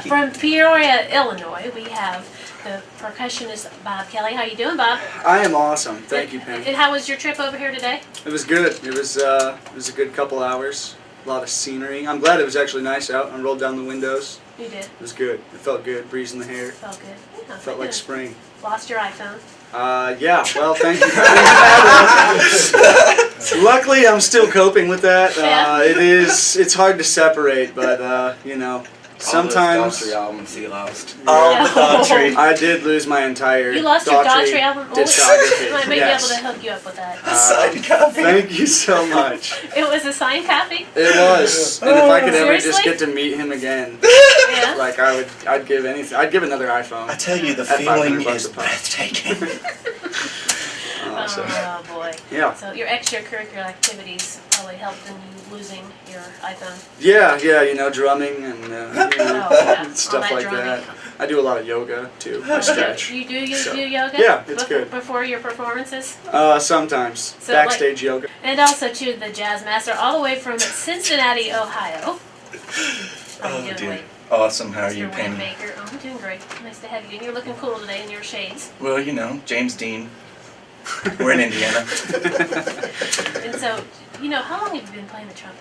From Peoria, Illinois, we have the percussionist Bob Kelly. How you doing, Bob? I am awesome. Thank you, Penny. And how was your trip over here today? It was good. It was a good couple hours. A lot of scenery. I'm glad it was actually nice out. I rolled down the windows. You did? It was good. It felt good. Breeze in the hair. Felt good. Yeah, Felt like spring. Lost your iPhone? Yeah. Well, thank you. Luckily, I'm still coping with that. It's hard to separate, but you know. Sometimes Daughtry albums he lost. Oh, Daughtry. I did lose my entire You lost your Daughtry album? discography. I might Yes. be able to hook you up with that. Signed copy. Thank you so much. It was a signed copy? It was. And if I could ever just Seriously? get to meet him again, Yeah. like I'd give anything. I'd give another iPhone. I tell you, the At feeling $500 is a pop. breathtaking. Oh boy. Yeah. So your extracurricular activities probably helped in you losing your iPhone. Yeah, you know, drumming and Oh, yeah. stuff All that like drumming. that. I do a lot of yoga too. I stretch. You do So, do yoga? yeah, it's good. Before your performances? Sometimes So, backstage yoga. And also to the jazz master all the way from Cincinnati, Ohio. How are you doing, Dude. Wade? Awesome. How are you, Mr. Wade Penny? Baker. Oh, I'm doing great. Nice to have you. And you're looking cool today in your shades. Well, you know, James Dean. We're in Indiana. And so, you know, how long have you been playing the trumpet?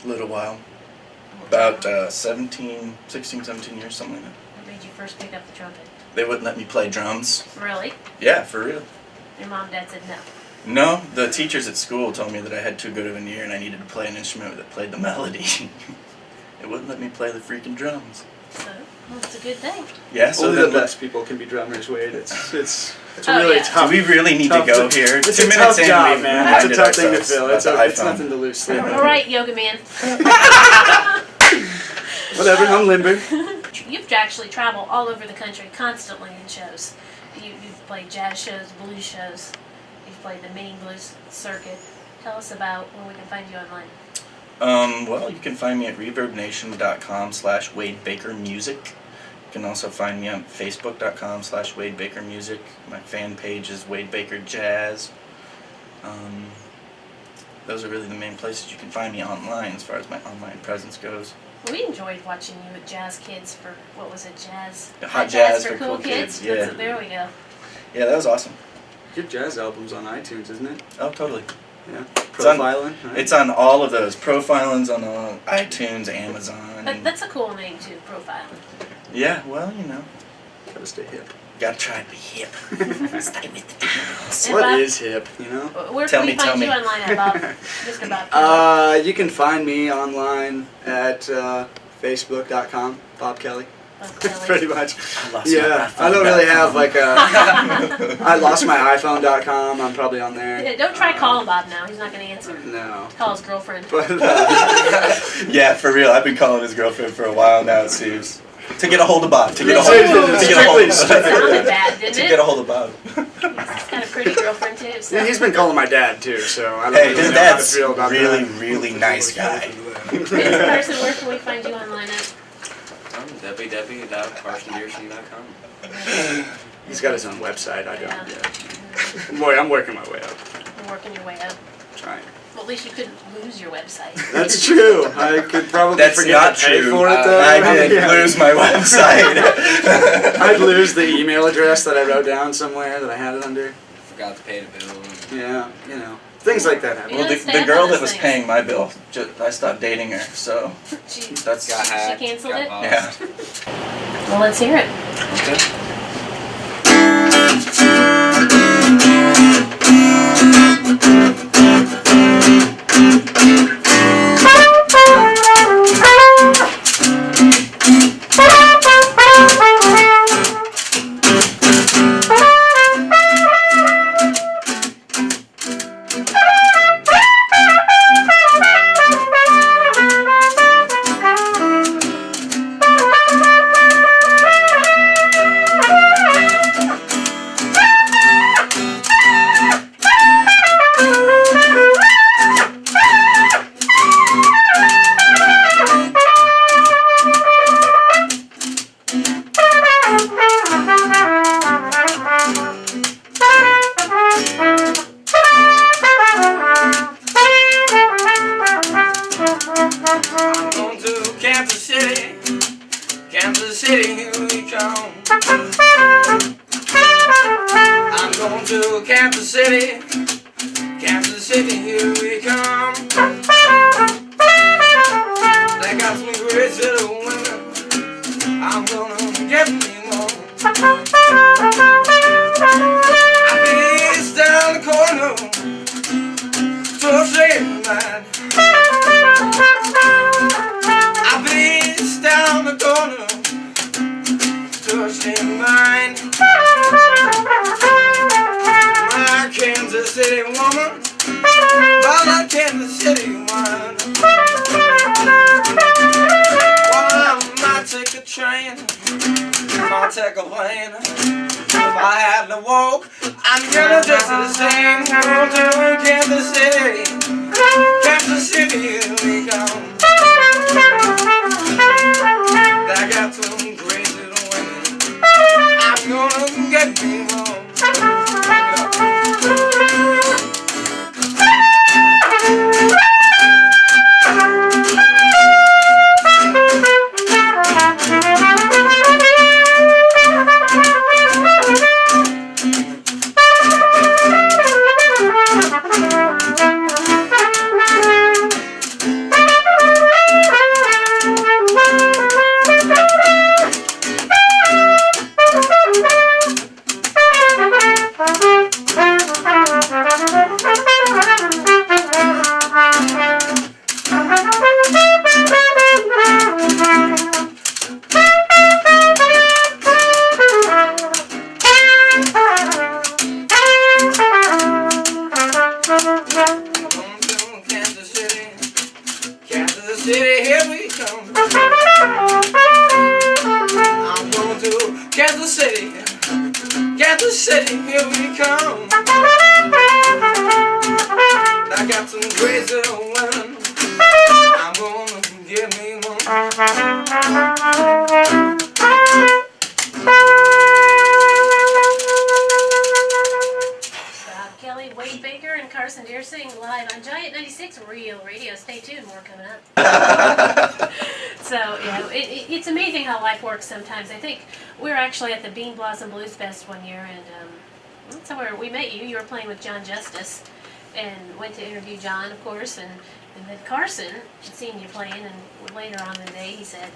A little while. About 16, 17 years, something like that. What made you first pick up the trumpet? They wouldn't let me play drums. Really? Yeah, for real. Your mom and dad said no. No, the teachers at school told me that I had too good of an ear and I needed to play an instrument that played the melody. It wouldn't let me play the freaking drums. So, well, it's a good thing. Yeah, so Only then the best people can be drummers, Wade. It's Oh, really yeah. tough. do we really need to go here? It's 2 a minutes tough in, job, we've man. It's a reminded tough thing to ourselves fill. about It's the iPhone. nothing to lose sleep All over. right, yoga man. Whatever, I'm limber. You've actually traveled all over the country constantly in shows. You've played jazz shows, blues shows. You've played the mini blues circuit. Tell us about where we can find you online. Well, you can find me at reverbnation.com/WadeBakerMusic. You can also find me on Facebook.com/WadeBakerMusic. My fan page is Wade Baker Jazz. Those are really the main places you can find me online as far as my online presence goes. We enjoyed watching you at Jazz Kids for, what was it, Jazz? Hot Jazz for Cool Kids, yeah. There we go. Yeah, that was awesome. Your jazz album's on iTunes, isn't it? Oh, totally. Yeah. It's on- Profiling. Right? It's on all of those. Profiling's on iTunes, Amazon. That's a cool name too, Profiling. Yeah, well, you know, Gotta stay hip. gotta try to be hip. Stay with the times. And What Bob- is hip, you know? Where Tell can we me, find tell you me. online at, Bob? Mr. Bob Kelly. You can find me online at Facebook.com, Bob Kelly. Bob Kelly. Pretty much. Lost Yeah, my I don't really have iPhone.com. like a. I lost my iPhone.com. I'm probably on there. Yeah, don't try calling Bob now. He's not going to answer. No. Call his girlfriend. But Yeah, for real. I've been calling his girlfriend for a while now, it seems. To get a hold of Bob. To get a hold of Sounded bad, didn't To it? get a hold of Bob. He's got a pretty girlfriend too. So. yeah, he's been calling my dad too, so I don't Hey, really his know how to dad's feel about really, that. really nice guy. Carson, where can we find you online at? www.carsondiersing.com. He's got his own website. I don't Yeah. yet. Boy, I'm working my way up. You're working your way up. Trying. Well, at least you couldn't lose your website. That's true. I could probably That's forget not to pay true. for it though. I did Yeah. lose my website. I'd lose the email address that I wrote down somewhere that I had it under. Forgot to pay the bill. Yeah, you know, things like that happen. Well, You the don't girl say that was those paying my bill, I stopped dating her, so She, that's Got hacked. canceled got it? lost. yeah. well, let's hear it. Okay. Kansas City, Kansas City, here we come. They got some great little women. I'm gonna get me one. I be down the corner to a friend of mine. I be down the corner to a friend of mine. My Kansas City woman, by that Kansas City wine. Well, I might take a train, I might take a plane. If I had to walk, I'm gonna dress the same. Go to Kansas City, Kansas City, here we come. I got some great little women. I'm gonna get me home. Kansas City, here we come. I'm going to Kansas City, Kansas City, here we come. I got some crazy women. I'm gonna give me Kelly, Wade Baker, and Carson Diersing live on Giant 96 Real Radio. Stay tuned, more coming up. So, it's amazing how life works sometimes. I think we were actually at the Bean Blossom Blues Fest one year, and that's where we met you. You were playing with John Justice, and went to interview John, of course, and then Carson had seen you playing, and later on in the day he said,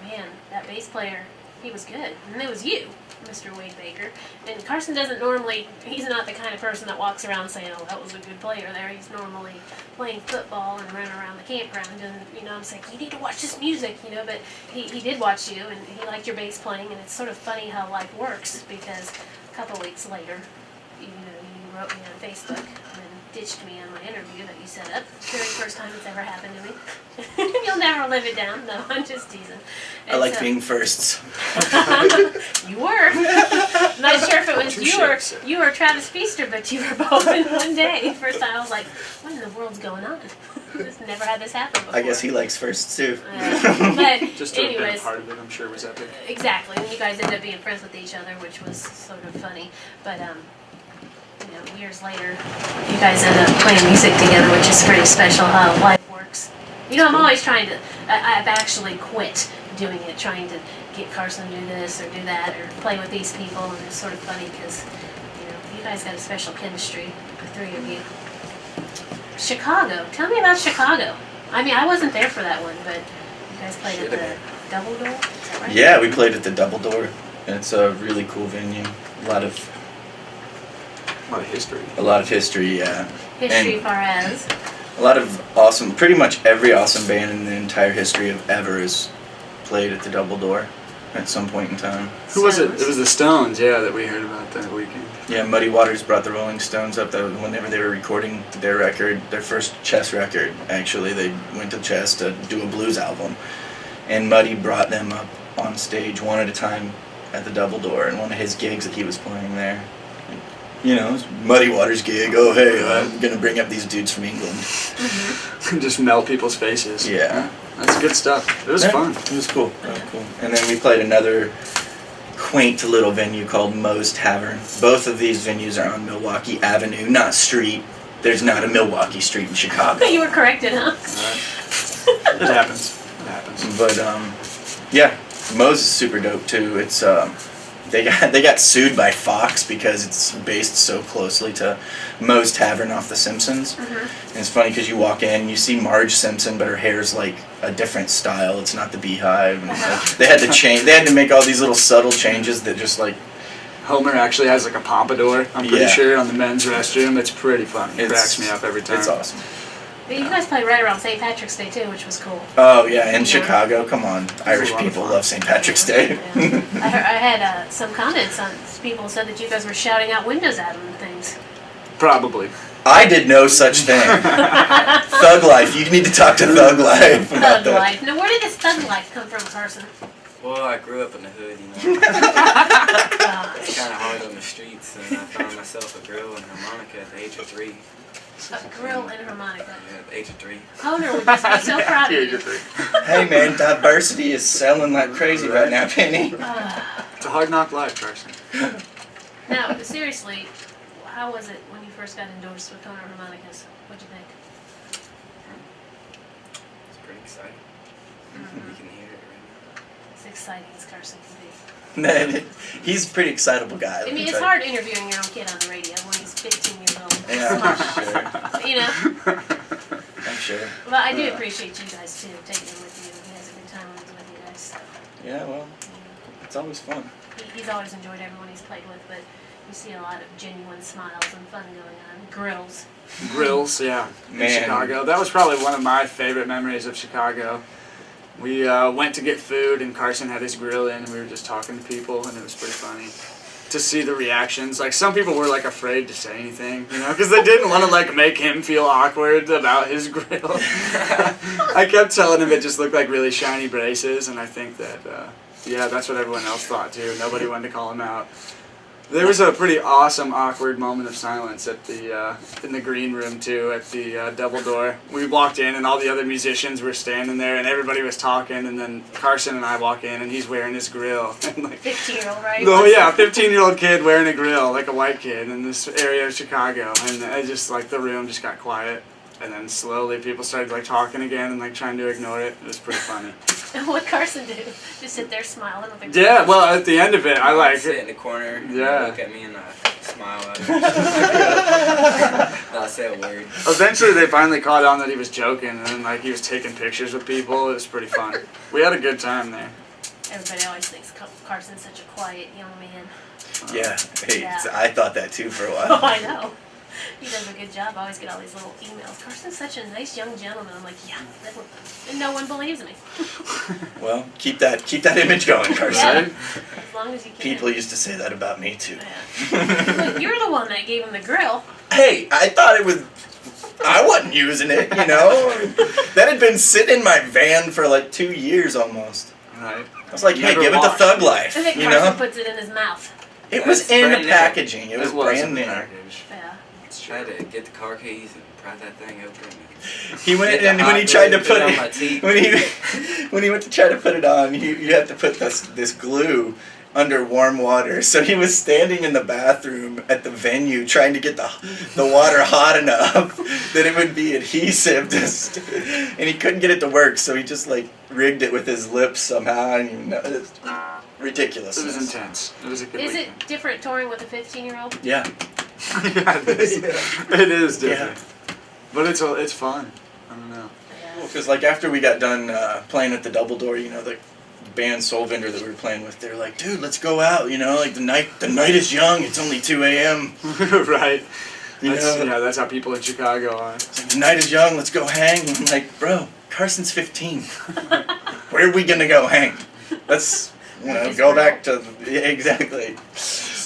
man, that bass player, he was good. And it was you, Mr. Wade Baker. And Carson doesn't normally, he's not the kind of person that walks around saying, oh, that was a good player there. He's normally playing football and running around the campground. And, I'm saying, you need to watch this music, but he did watch you, and he liked your bass playing. And it's sort of funny how life works, because a couple weeks later, you wrote me on Facebook and ditched me on my interview that you set up. Very first time it's ever happened to me. You'll never live it down. No, I'm just teasing. I like being firsts. You were. I'm not sure if it was you or Travis Feaster, but you were both in one day. First time I was like, what in the world's going on? Just never had this happen before. I guess he likes firsts too. But just to have been a anyways, part of it, I'm sure was epic. exactly. And you guys ended up being friends with each other, which was sort of funny. But years later, you guys end up playing music together, which is pretty special how life works. I'm always trying to, I've actually quit doing it, trying to get Carson to do this or do that or play with these people, and it's sort of funny because, you guys got a special chemistry, the three of you. Chicago. Tell me about Chicago. I mean, I wasn't there for that one, but you guys played at the Double Door, is that right? Yeah, we played at the Double Door. It's a really cool venue. A lot of history. A lot of history, yeah. History And far as? a lot of awesome, pretty much every awesome band in the entire history of ever has played at the Double Door at some point in time. Who was it? It was the Stones, yeah, that we heard about that weekend. Yeah, Muddy Waters brought the Rolling Stones up whenever they were recording their record, their first Chess record, actually. They went to Chess to do a blues album. And Muddy brought them up on stage one at a time at the Double Door in one of his gigs that he was playing there. It's Muddy Waters gig. Oh, hey, I'm going to bring up these dudes from England. Mm-hmm. Just melt people's faces. Yeah. That's good stuff. It was fun. It was cool. Really cool. And then we played another quaint little venue called Moe's Tavern. Both of these venues are on Milwaukee Avenue, not street. There's not a Milwaukee Street in Chicago. You were corrected, huh? It happens. It happens. But, yeah, Moe's is super dope, too. It's They got sued by Fox because it's based so closely to Moe's Tavern off The Simpsons. And it's funny because you walk in, you see Marge Simpson, but her hair's like a different style. It's not the beehive. And like, they had to change. They had to make all these little subtle changes that just like. Homer actually has like a pompadour, I'm pretty sure, on the men's restroom. It's pretty funny. It cracks me up every time. It's awesome. But you guys played right around St. Patrick's Day too, which was cool. Oh yeah, in Chicago, come on. Irish people love St. Patrick's Day. Yeah. I had some comments on people said that you guys were shouting out windows at them and things. Probably. I did no such thing. Thug Life, you need to talk to Thug Life about Thug Life. Now where did this Thug Life come from, Carson? Well, I grew up in the hood, you know. It's kind of hard on the streets, and I found myself a grill and harmonica at the age of 3. A grill and harmonica. Yeah, at the age of 3. Owner would just be so proud of you. Hey man, diversity is selling like crazy right now, Penny. It's a hard knock life, Carson. Now, seriously, how was it when you first got endorsed with Owner Harmonicas? What'd you think? It's pretty exciting. You can hear it right now. It's exciting as Carson can be. He's a pretty excitable guy. I mean, it's hard interviewing your own kid on the radio when he's 15 years old. Yeah, Sure. You know? I'm sure. Well, I do appreciate you guys, too, taking him with you. He has a good time when he's with you guys. So, Yeah, well, it's always fun. he's always enjoyed everyone he's played with, but you see a lot of genuine smiles and fun going on. Grills. Grills, yeah, in Man. Chicago. That was probably one of my favorite memories of Chicago. We went to get food, and Carson had his grill in, and we were just talking to people, and it was pretty funny to see the reactions. Like, some people were, like, afraid to say anything, you know, because they didn't want to, like, make him feel awkward about his grill. I kept telling him it just looked like really shiny braces, and I think that, yeah, that's what everyone else thought, too. Nobody wanted to call him out. There was a pretty awesome, awkward moment of silence at the in the green room too, at the double door. We walked in and all the other musicians were standing there and everybody was talking, and then Carson and I walk in and he's wearing his grill. And like, 15-year-old, right? oh yeah, 15-year-old kid wearing a grill, like a white kid in this area of Chicago, and I just like the room just got quiet. And then slowly people started like talking again and like trying to ignore it. It was pretty funny. And what Carson do? Just sit there smiling with a grill? Yeah, well at the end of it, I like sit in the corner, Yeah. look at me, and I smile at him. Not say a word. Eventually, they finally caught on that he was joking, and then like he was taking pictures with people. It was pretty fun. We had a good time there. Everybody always thinks Carson's such a quiet young man. Yeah, hey, Yeah. I thought that too for a Oh, while. I know. He does a good job. I always get all these little emails. Carson's such a nice young gentleman. I'm like, yeah, and no one believes me. Well, keep that image going, Carson. Yeah, as long as you can. People used to say that about me too. Yeah. Look, you're the one that gave him the grill. Hey, I thought it was. I wasn't using it, you know. That had been sitting in my van for like 2 years almost. Right. I was like, hey, Never give it the washed. Thug Life, I think you Carson know. puts it in his mouth. It was That's in brand the new. packaging. It was in brand the new. package. Yeah. Tried to get the car keys and pry that thing open. He went Get the and when he hot tried to glue, put on my it teeth. when he went to try to put it on, you have to put this glue under warm water. So he was standing in the bathroom at the venue trying to get the water hot enough that it would be adhesive, and he couldn't get it to work. So he just like rigged it with his lips somehow. I don't even know. It's ridiculous. It was intense. It was a good Is weekend. it different touring with a 15-year-old? Yeah. Yeah, it is. It is different. But it's fun. I don't know. Yeah. Because like after we got done playing at the Double Door, you know, the band Soul Vendor that we were playing with, they're like, dude, let's go out, you know, like the night is young, it's only 2 a.m. Right. You know? Yeah, that's how people in Chicago are. It's like, the night is young, let's go hang. And I'm like, bro, Carson's 15. Where are we gonna go hang? Let's, you know, go back to, yeah, exactly.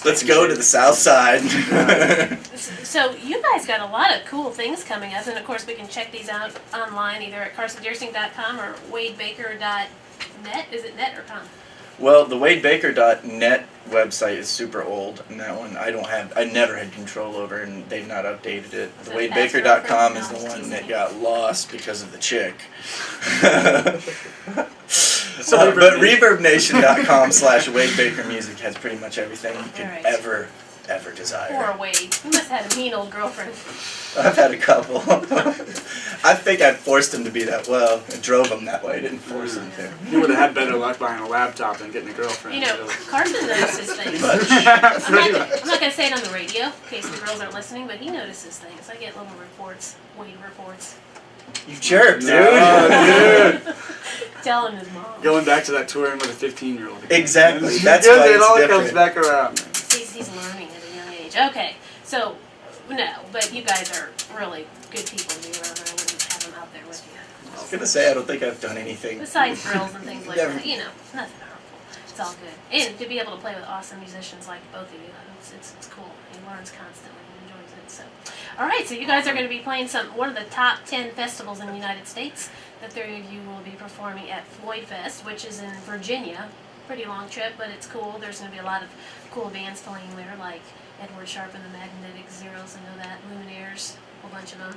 Let's go to the south side. So you guys got a lot of cool things coming up, and of course we can check these out online either at carsondiersing.com or wadebaker.net. Is it net or com? Well, the wadebaker.net website is super old, and that one I never had control over, and they've not updated it. The So wadebaker.com is Pastor the one Alfred that Teasing. got lost because of the chick. So But ReverbNation.com/WadeBakerMusic has pretty much everything you could Alright. ever ever desire. Poor Wade. You must have had a mean old girlfriend. I've had a couple. I think I forced him to be that. Well, I drove him that way. I didn't force him to. You would have had better luck buying a laptop than getting a girlfriend. You know, really. Carson notices things. Pretty much. I'm not going to say it on the radio in case the girls aren't listening, but he notices things. I get little reports, Wade reports. You jerk, dude. Oh, dude. Telling his mom. Going back to that touring with a 15-year-old. Exactly. That's why it it's all different. comes back around. He's learning at a young age. Okay, so, no, but you guys are really good people to be around. I wouldn't have them out there with you. I was gonna say I don't think I've done anything. Besides drills and things like Never. that, you know, nothing harmful. It's all good. And to be able to play with awesome musicians like both of you, it's cool. He learns constantly and enjoys it. So, all right. So you guys are going to be playing one of the top 10 festivals in the United States. The three of you will be performing at Floyd Fest, which is in Virginia. Pretty long trip, but it's cool. There's going to be a lot of cool bands playing there, like Edward Sharpe and the Magnetic Zeros. I know that. Lumineers, a whole bunch of them.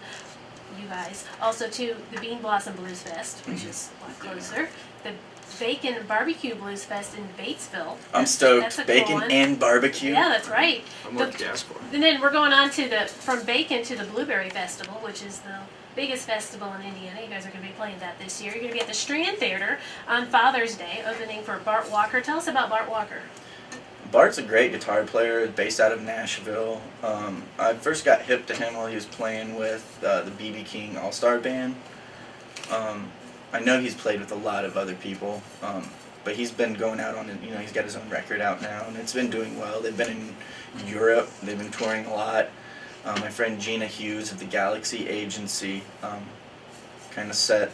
You guys. Also, too, the Bean Blossom Blues Fest, which is a lot closer. The Bacon Barbecue Blues Fest in Batesville. I'm stoked. That's a cool Bacon one. and barbecue. Yeah, that's right. What more gas for? And then we're going on to from Bacon to the Blueberry Festival, which is the biggest festival in Indiana. You guys are going to be playing that this year. You're going to be at the Strand Theater on Father's Day, opening for Bart Walker. Tell us about Bart Walker. Bart's a great guitar player, based out of Nashville. I first got hip to him while he was playing with the B.B. King All-Star Band. I know he's played with a lot of other people, but he's been going out on, he's got his own record out now, and it's been doing well. They've been in Europe, they've been touring a lot. My friend Gina Hughes of the Galaxy Agency kind of set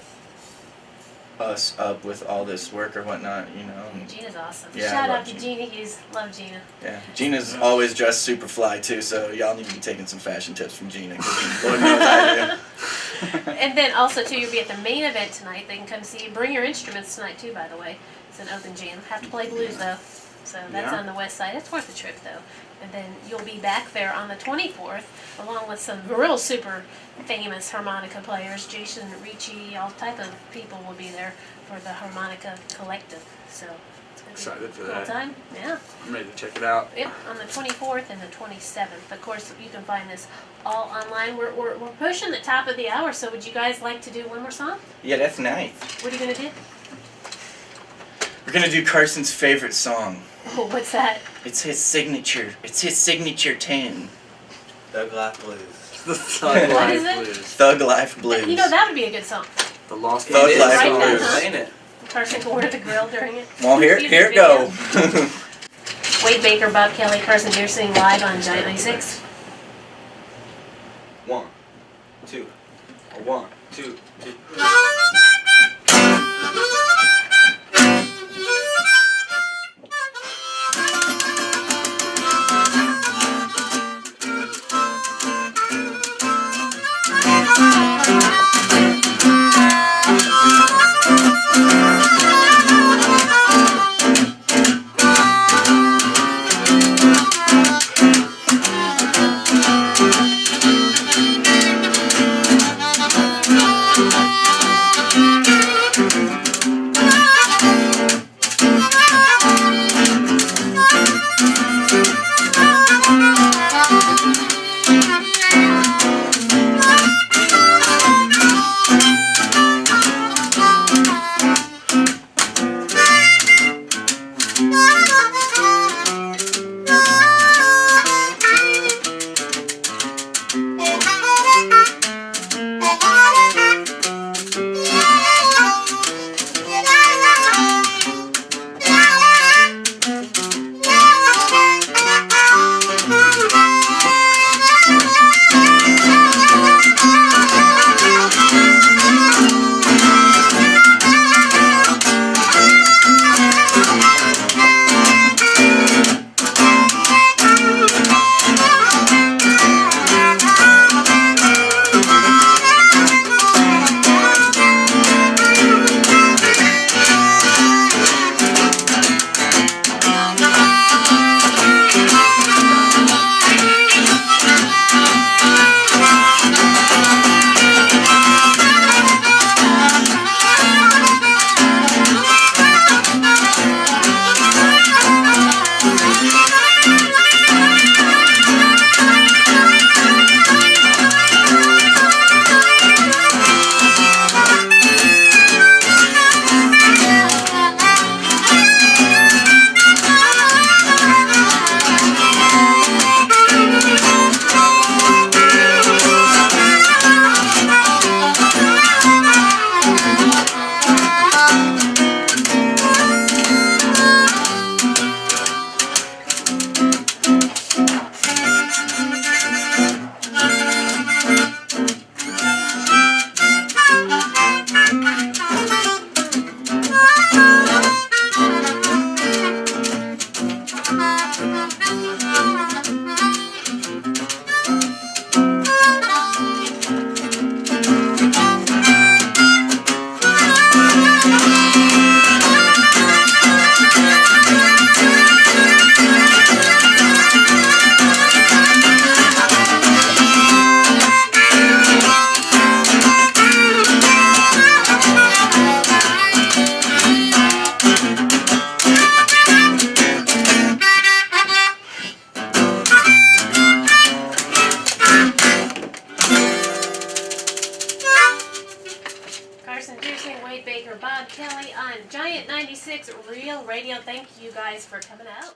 us up with all this work or whatnot, and Gina's awesome. Yeah, I Shout love out to Gina. Gina Hughes. Love Gina. yeah, Gina's always dressed super fly too, so y'all need to be taking some fashion tips from Gina, because Lord knows I do. And then also, too, you'll be at the main event tonight. They can come see you. Bring your instruments tonight, too, by the way. It's an open jam. Have to play blues, though. So that's Yeah. on the west side. It's worth the trip, though. And then you'll be back there on the 24th, along with some real super famous harmonica players. Jason Ricci, all type of people will be there for the Harmonica Collective. So it's going to be Excited for a cool that. time. Yeah. I'm ready to check it out. Yep, on the 24th and the 27th. Of course, you can find this all online. We're pushing the top of the hour, so would you guys like to do one more song? Yeah, that's nice. What are you going to do? We're gonna do Carson's favorite song. Oh, what's that? It's his signature tune. Thug Life Blues. The Thug What is Life it? Blues. Thug Life Blues. You know, that would be a good song. The Lost Thug It is Life so Blues. good, ain't it? Carson can wear the grill during it. Well, here Music it video. go. Wade Baker, Bob Kelly, Carson Diersing live on Giant 96. 1, 2, 1, 2, 2. on Giant 96 Real Radio. Thank you guys for coming out.